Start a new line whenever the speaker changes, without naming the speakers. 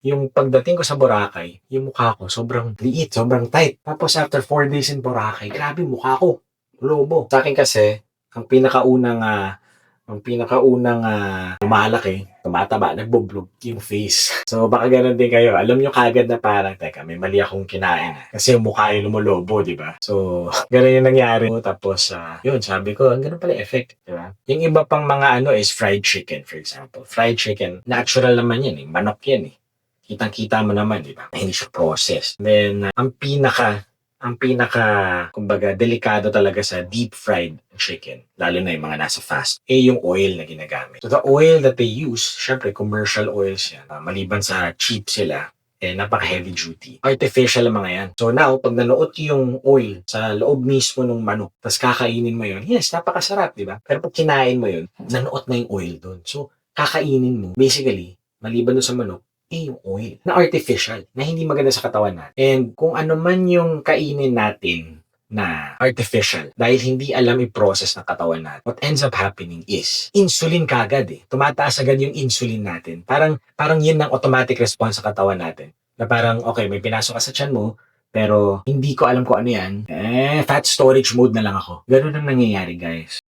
Yung pagdating ko sa Boracay, yung mukha ko sobrang liit, sobrang tight. Tapos after 4 days in Boracay, grabe mukha ko, lobo. Sa'kin kasi, ang pinakaunang, lumalaki, tumataba, nagbo-bloom yung face. So baka gano'n din kayo. Alam niyo kaagad na parang, "Teka, may mali akong kinain, ah." Kasi yung mukha yung lumolobo, 'di ba? So gano'n yung nangyari. Tapos, yun sabi ko, "Gano'n pala yung effect," 'di ba? Yung iba pang mga ano is fried chicken, for example. Fried chicken, natural naman yan, eh, manok yan, eh. Kitang-kita mo naman, 'di ba? Hindi siya processed. Then, ang pinaka kumbaga delikado talaga sa deep fried chicken, lalo na yung mga nasa fast, yung oil na ginagamit. So the oil that they use, syempre commercial oils yan. Maliban sa cheap sila, napaka-heavy duty. Artificial ang mga yan. So now, pag nanuot yung oil sa loob mismo ng manok, tapos kakainin mo yun, yes, napakasarap, di ba? Pero pag kinain mo yun, nanuot na yung oil doon. So, kakainin mo, basically, maliban doon sa manok, yung oil na artificial, na hindi maganda sa katawan natin. And kung ano man yung kainin natin na artificial, dahil hindi alam i-process ng katawan natin, what ends up happening is, insulin kagad eh. Tumataas agad yung insulin natin. Parang yun ang automatic response sa katawan natin. Na parang, okay, may pinasok ka sa tiyan mo, pero hindi ko alam kung ano yan, fat storage mode na lang ako. Ganun ang nangyayari, guys.